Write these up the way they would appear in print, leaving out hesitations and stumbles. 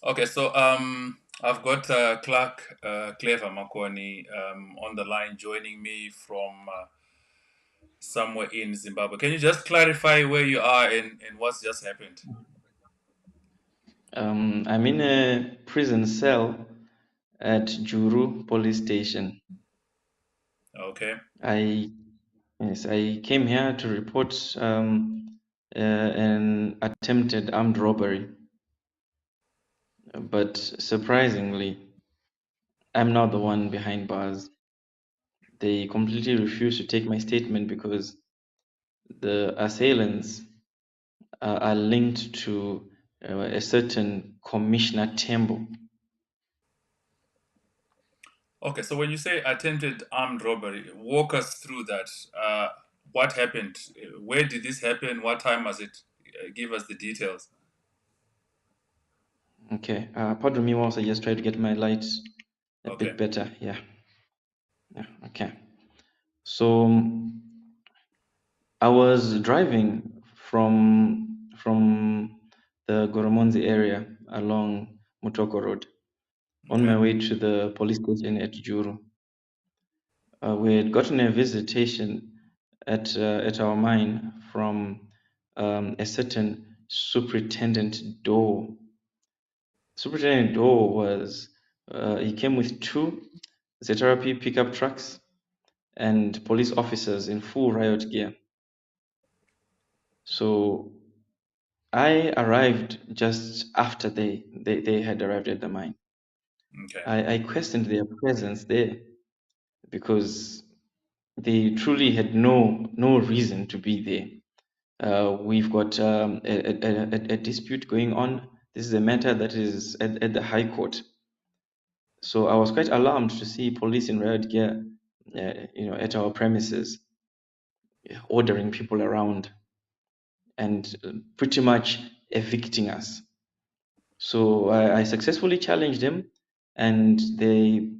Okay, so I've got Clark Makoni on the line joining me from somewhere in Zimbabwe. Can you just clarify where you are and what's just happened? I'm in a prison cell at Juru Police Station. Okay. I came here to report an attempted armed robbery, but surprisingly, I'm not the one behind bars. They completely refused to take my statement because the assailants are linked to a certain Commissioner Tembo. Okay, so when you say attempted armed robbery, walk us through that. What happened? Where did this happen? What time was it? Give us the details. Okay, pardon me whilst I just try to get my lights a Okay. bit better. Yeah, okay. So I was driving from the Goromonzi area along Mutoko Road on Okay. my way to the police station at Juru. We had gotten a visitation at our mine from a certain Superintendent Doe. Superintendent Doe was he came with two ZRP pickup trucks and police officers in full riot gear. So I arrived just after they had arrived at the mine. Okay. I questioned their presence there because they truly had no reason to be there. We've got a dispute going on. This is a matter that is at the High Court. So I was quite alarmed to see police in riot gear, at our premises, ordering people around and pretty much evicting us. So I successfully challenged them, and they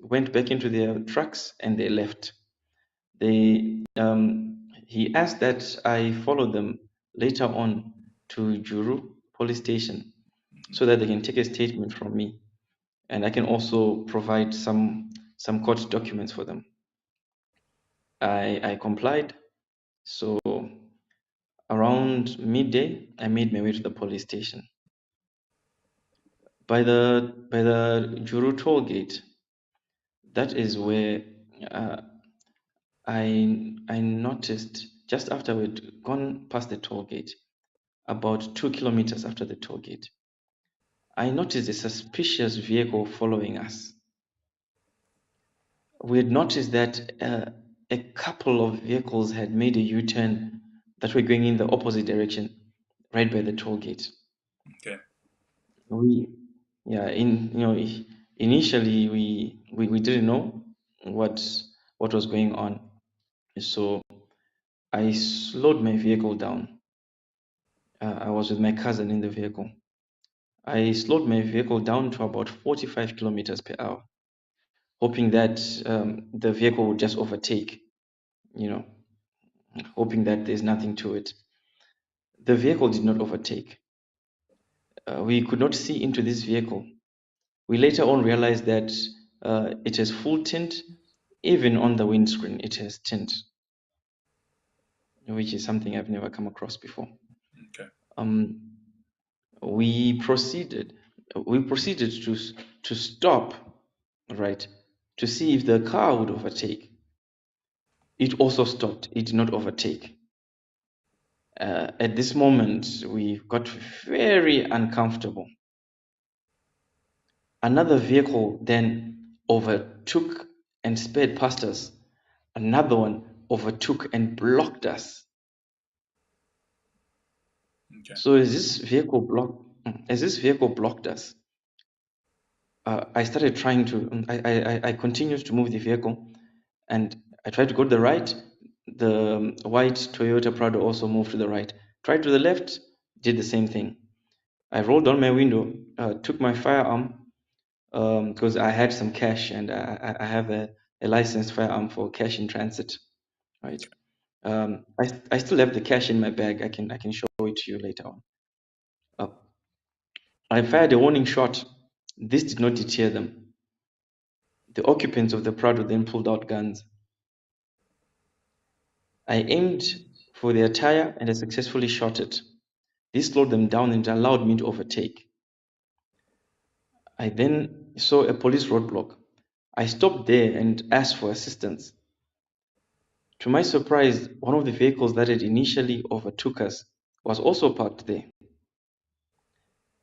went back into their trucks and they left. He asked that I follow them later on to Juru Police Station so that they can take a statement from me, and I can also provide some court documents for them. I complied. So around midday, I made my way to the police station. By the Juru toll gate, that is where I noticed just after we'd gone past the toll gate, about 2 kilometers after the toll gate, I noticed a suspicious vehicle following us. We had noticed that a couple of vehicles had made a U-turn that were going in the opposite direction, right by the toll gate. Okay. We, initially we didn't know what was going on, so I slowed my vehicle down. I was with my cousin in the vehicle. I slowed my vehicle down to about 45 kilometers per hour, hoping that the vehicle would just overtake, hoping that there's nothing to it. The vehicle did not overtake. We could not see into this vehicle. We later on realized that it has full tint. Even on the windscreen, it has tint, which is something I've never come across before. Okay. We proceeded to stop, right, to see if the car would overtake. It also stopped. It did not overtake. At this moment, we got very uncomfortable. Another vehicle then overtook and sped past us. Another one overtook and blocked us. Okay. So as this vehicle blocked us, I started trying to. I continued to move the vehicle, and I tried to go to the right. The white Toyota Prado also moved to the right. Tried to the left, did the same thing. I rolled down my window, took my firearm because I had some cash, and I have a licensed firearm for cash in transit, right? I still have the cash in my bag. I can show it to you later on. I fired a warning shot. This did not deter them. The occupants of the Prado then pulled out guns. I aimed for their tire and I successfully shot it. This slowed them down and allowed me to overtake. I then saw a police roadblock. I stopped there and asked for assistance. To my surprise, one of the vehicles that had initially overtook us was also parked there.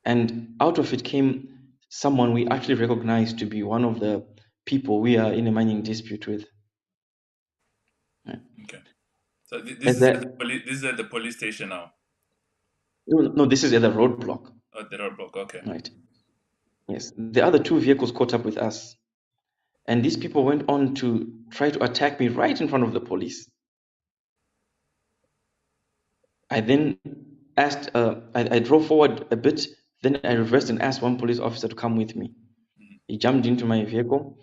And out of it came someone we actually recognized to be one of the people we are in a mining dispute with. Okay. So this is at the police station now. No, this is at the roadblock. At the roadblock. Okay. Right. Yes. The other two vehicles caught up with us. And these people went on to try to attack me right in front of the police. I then asked, I drove forward a bit, then I reversed and asked one police officer to come with me. He jumped into my vehicle.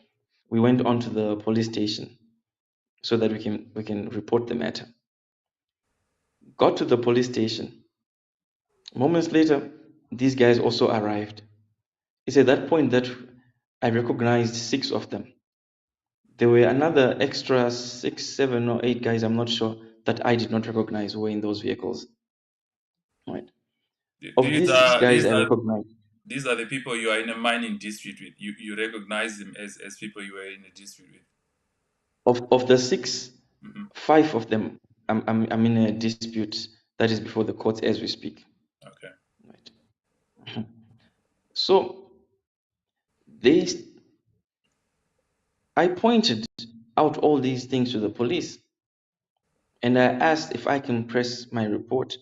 We went on to the police station so that we can report the matter. Got to the police station. Moments later, these guys also arrived. It's at that point that I recognized 6 of them. There were another extra 6, 7, or 8 guys, I'm not sure, that I did not recognize who were in those vehicles. Right. Of these 6 guys, I recognized. These are the people you are in a mining dispute with. You recognize them as people you were in a dispute with. Of the 6, 5 of them, I'm in a dispute that is before the courts as we speak. Okay. Right. So I pointed out all these things to the police, and I asked if I can press my report.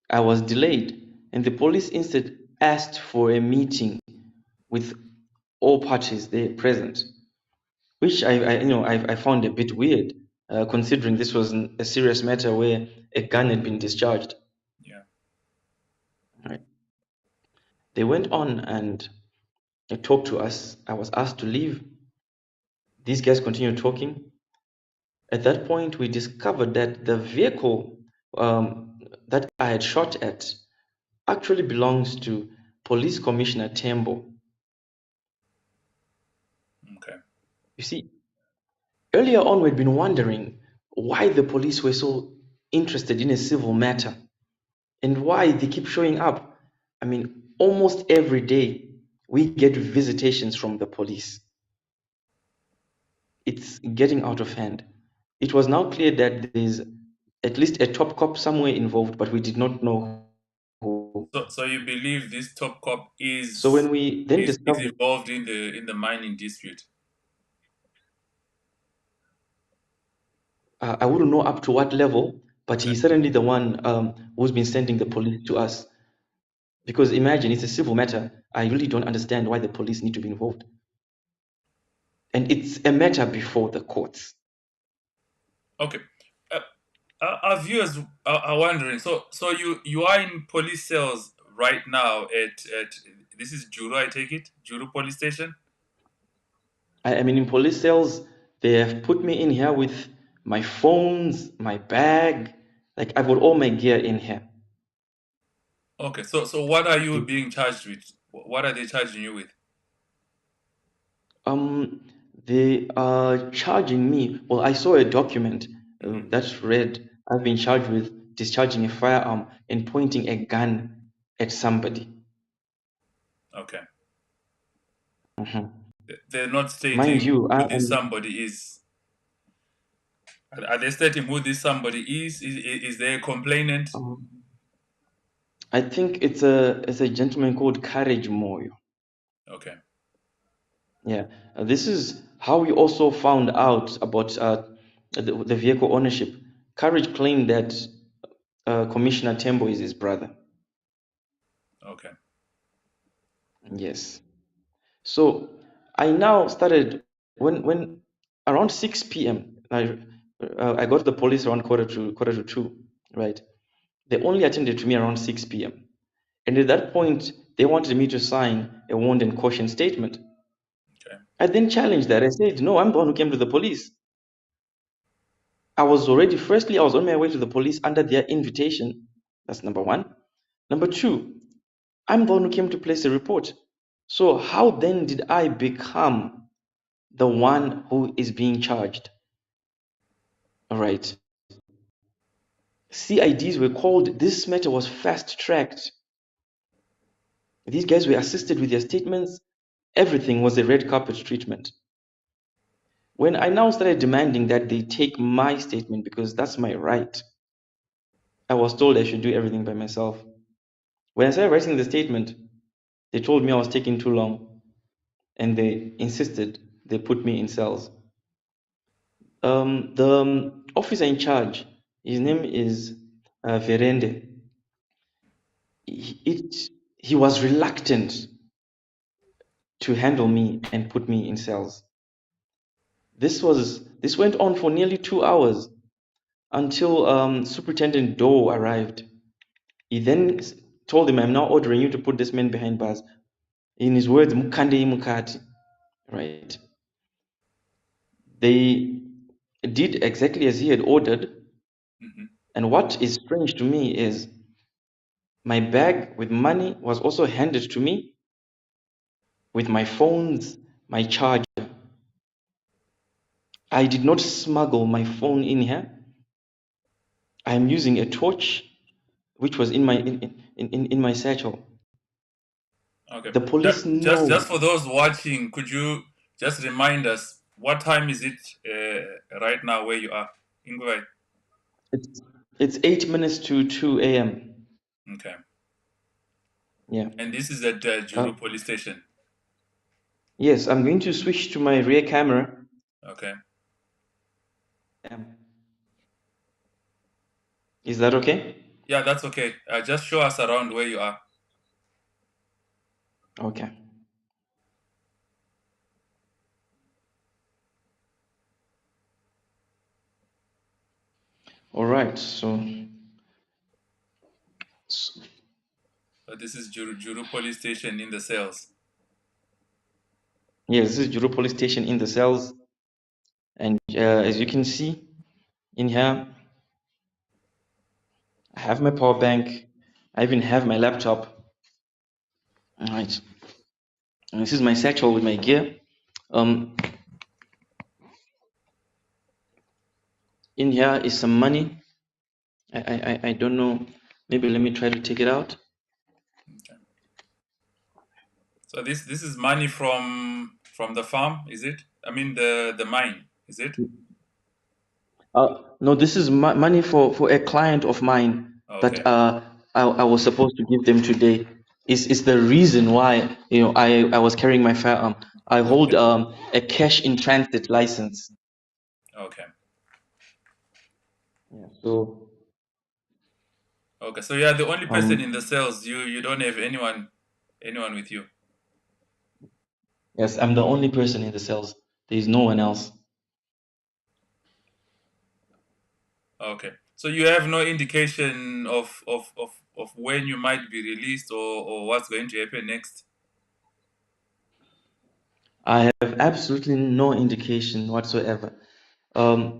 I was delayed, and the police instead asked for a meeting with all parties there present, which I found a bit weird, considering this was a serious matter where a gun had been discharged. Yeah. Right. They went on and they talked to us. I was asked to leave. These guys continued talking. At that point, we discovered that the vehicle that I had shot at actually belongs to Police Commissioner Tembo. Okay. You see, earlier on, we'd been wondering why the police were so interested in a civil matter and why they keep showing up. I mean, almost every day we get visitations from the police. It's getting out of hand. It was now clear that there's at least a top cop somewhere involved, but we did not know who. So you believe this top cop is So when we then is discovered, involved in the mining dispute? I wouldn't know up to what level, but Okay. he's certainly the one who's been sending the police to us. Because imagine, it's a civil matter. I really don't understand why the police need to be involved. And it's a matter before the courts. Okay. Our viewers are wondering. So you are in police cells right now at this is Juru, I take it, Juru Police Station. I mean, in police cells, they have put me in here with my phones, my bag. Like, I've got all my gear in here. Okay. So what are you being charged with? What are they charging you with? They are charging me. Well, I saw a document that read, I've been charged with discharging a firearm and pointing a gun at somebody. Okay. Mm-hmm. They're not stating Mind you, who this somebody is. Are they stating who this somebody is? Is there a complainant? I think it's a gentleman called Courage Moyo. Okay. Yeah, this is how we also found out about the vehicle ownership. Courage claimed that Commissioner Tembo is his brother. Okay. Yes. So I now started when around 6 p.m. I got the police around quarter to 2, right? They only attended to me around 6 p.m. And at that point, they wanted me to sign a warned and caution statement. Okay. I then challenged that. I said, no, I'm the one who came to the police. I was on my way to the police under their invitation. That's number one. Number two, I'm the one who came to place a report. So how then did I become the one who is being charged? All right. CIDs were called. This matter was fast-tracked. These guys were assisted with their statements. Everything was a red carpet treatment. When I now started demanding that they take my statement because that's my right, I was told I should do everything by myself. When I started writing the statement, they told me I was taking too long, and they insisted they put me in cells. The officer in charge, his name is Verende. He was reluctant to handle me and put me in cells. This went on for nearly 2 hours until Superintendent Doe arrived. He then told him, "I'm now ordering you to put this man behind bars." In his words, "Mukande mukati." Right. They did exactly as he had ordered. And what is strange to me is my bag with money was also handed to me with my phones, my charger. I did not smuggle my phone in here. I'm using a torch which was in my satchel. Okay. The police Just know. for those watching, could you just remind us what time is it right now where you are? Ingwe? It's 8 minutes to 2 a.m. Okay. Yeah. And this is at Juru Police Station. Yes, I'm going to switch to my rear camera. Okay. Is that okay? Yeah, that's okay. Just show us around where you are. Okay. All right. So This is Juru Police Station in the cells. yes, this is Juru Police Station in the cells, and as you can see in here, I have my power bank. I even have my laptop. All right. And this is my satchel with my gear. In here is some money. I don't know. Maybe let me try to take it out. Okay. So this is money from the farm, is it? I mean the mine, is it? No, this is money for a client of mine that Okay. I was supposed to give them today. Is the reason why I was carrying my firearm. I hold a cash in transit license. Okay. Yeah. So Okay. So you are the only person in the cells. You don't have anyone with you. yes, I'm the only person in the cells. There is no one else. Okay. So you have no indication of when you might be released or what's going to happen next? I have absolutely no indication whatsoever.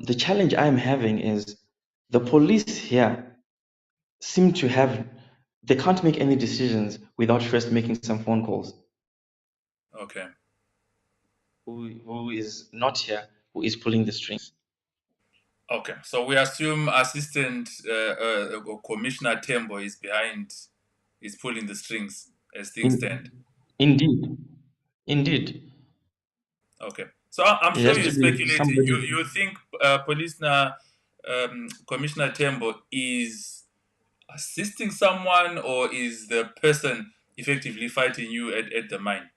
The challenge I'm having is the police here seem to have, they can't make any decisions without first making some phone calls. Okay. Who is not here, who is pulling the strings. Okay. So we assume Assistant Commissioner Tembo is pulling the strings as things stand. Indeed. Indeed. Okay. So I'm It sure has to you're be speculating. somebody. You think Commissioner Tembo is assisting someone, or is the person effectively fighting you at the mine?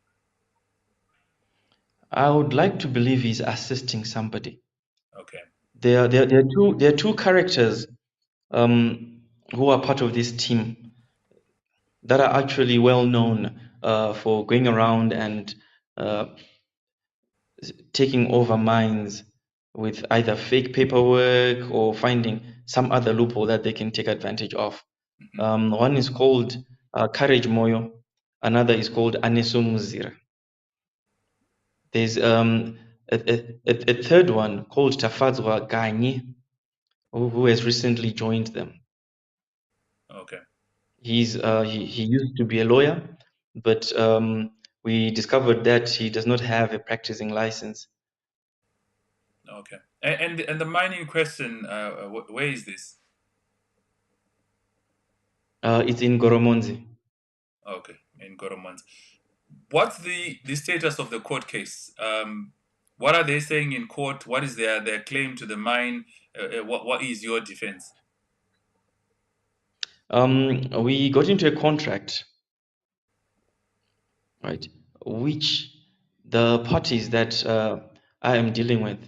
I would like to believe he's assisting somebody. Okay. There are two characters who are part of this team that are actually well known for going around and uh, taking over mines with either fake paperwork or finding some other loophole that they can take advantage of. One is called Courage Moyo, another is called Anesumuzira. There's a third one called Tafadzwa Ganyi. who has recently joined them. Okay. He used to be a lawyer, but we discovered that he does not have a practicing license. Okay. And the mine in question, where is this? It's in Goromonzi. Okay, in Goromonzi. What's the status of the court case? What are they saying in court? What is their claim to the mine? What is your defense? We got into a contract, right, which the parties that I am dealing with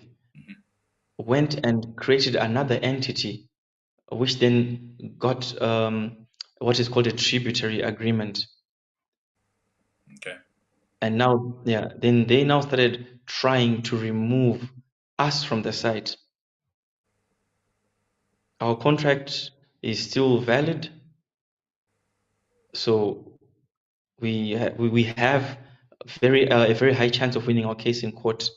went and created another entity, which then got what is called a tributary agreement. Okay. And now, yeah, then they now started trying to remove us from the site. Our contract is still valid, so we have a very high chance of winning our case in court.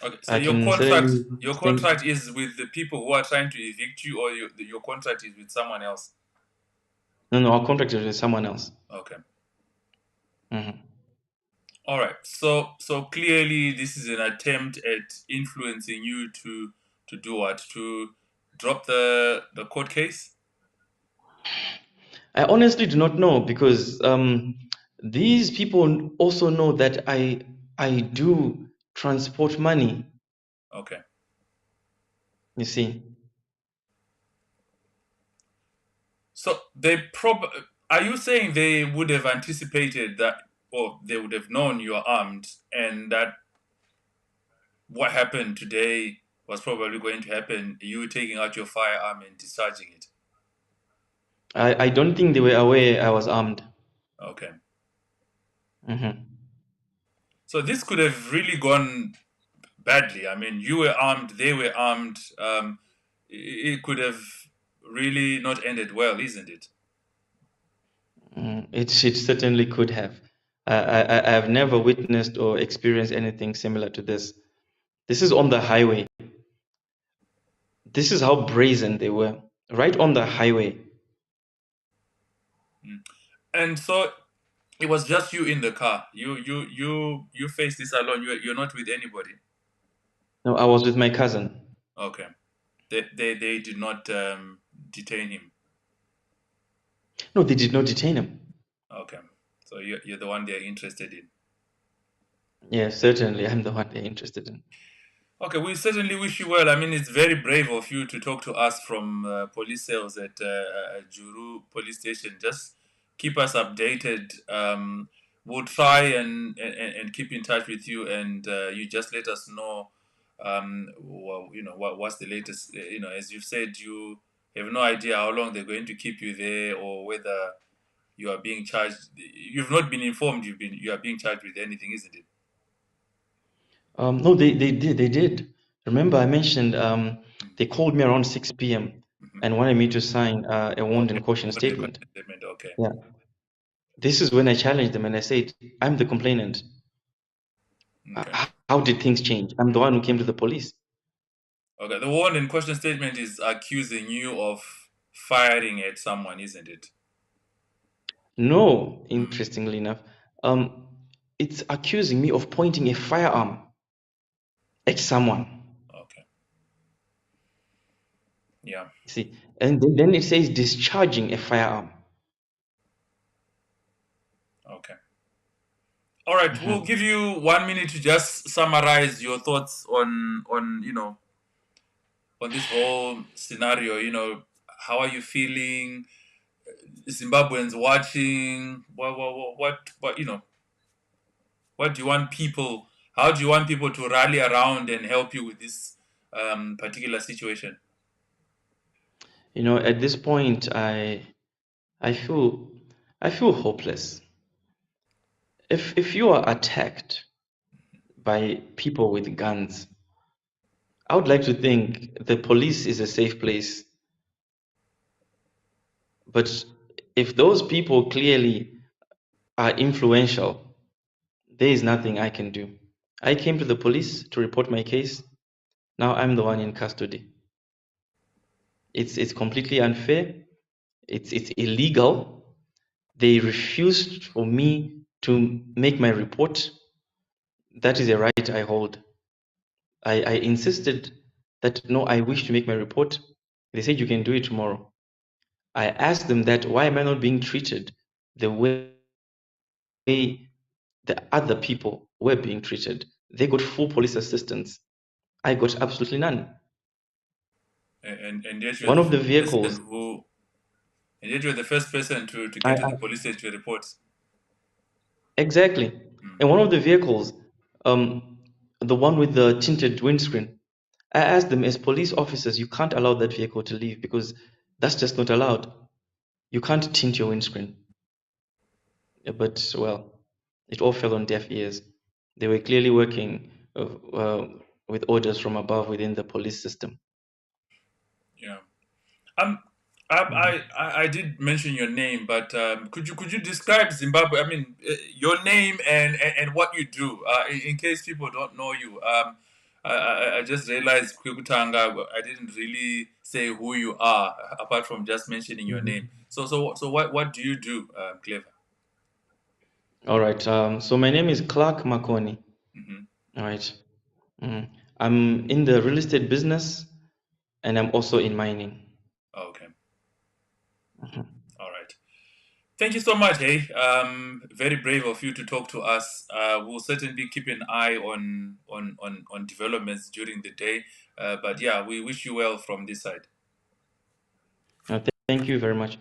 Okay. So I can certainly your say contract is with the people who are trying to evict you, or your contract is with someone else? no, our contract is with someone else. Okay. Mhm. All right. So clearly, this is an attempt at influencing you to do what? To drop the court case? I honestly do not know because these people also know that I do transport money. Okay. You see, So are you saying they would have anticipated that, or they would have known you are armed, and that what happened today was probably going to happen? You taking out your firearm and discharging it. I don't think they were aware I was armed. Okay. Mhm. So this could have really gone badly. I mean, you were armed, they were armed. It could have really not ended well, isn't it? It certainly could have. I have never witnessed or experienced anything similar to this. This is on the highway. This is how brazen they were. Right on the highway. Mm. And so it was just you in the car. You faced this alone. You're not with anybody. No, I was with my cousin. Okay. They did not detain him. No, they did not detain him. Okay. So you're the one they're interested in. Yeah, certainly. I'm the one they're interested in. Okay, we certainly wish you well. I mean, it's very brave of you to talk to us from police cells at Juru Police Station. Just keep us updated. We'll try and keep in touch with you, and you just let us know. Well, what's the latest? As you've said, you have no idea how long they're going to keep you there, or whether you are being charged. You've not been informed. You are being charged with anything, isn't it? No, they did. Remember, I mentioned they called me around 6 p.m. Mm-hmm. and wanted me to sign a warrant and Okay. caution What the statement. statement? Okay. Yeah. This is when I challenged them and I said, I'm the complainant. Okay. How did things change? I'm the one who came to the police. Okay. The warrant in question statement is accusing you of firing at someone, isn't it? No, interestingly enough, it's accusing me of pointing a firearm at someone. Okay. Yeah. See, and then it says discharging a firearm. Okay. All right. We'll give you 1 minute to just summarize your thoughts on this whole scenario. How are you feeling? Zimbabweans watching. What do you want people? How do you want people to rally around and help you with this particular situation? At this point, I feel hopeless. If you are attacked by people with guns, I would like to think the police is a safe place. But if those people clearly are influential, there is nothing I can do. I came to the police to report my case. Now I'm the one in custody. It's completely unfair. It's illegal. They refused for me to make my report. That is a right I hold. I insisted that no, I wish to make my report. They said you can do it tomorrow. I asked them that why am I not being treated the way the other people were being treated? They got full police assistance. I got absolutely none. And yet you're One the of the person vehicles, who, and yet you're the first person to I, get to I the police station to report. exactly, Mm. and one of the vehicles, um, the one with the tinted windscreen, I asked them as police officers, you can't allow that vehicle to leave because that's just not allowed. You can't tint your windscreen. Yeah, but well, it all fell on deaf ears. They were clearly working with orders from above within the police system. Yeah. Um, Mhm. I did mention your name, but could you describe Zimbabwe? I mean, your name and what you do, in case people don't know you. I just realized Kwikutanga, I didn't really say who you are apart from just mentioning your name. Mhm. So what do you do, Clever? All right. So my name is Clark Makoni. Mm-hmm. All right. Mhm. I'm in the real estate business, and I'm also in mining. Okay. Mhm. All right. Thank you so much. Hey, very brave of you to talk to us. We'll certainly keep an eye on developments during the day. But yeah, we wish you well from this side. Thank you very much.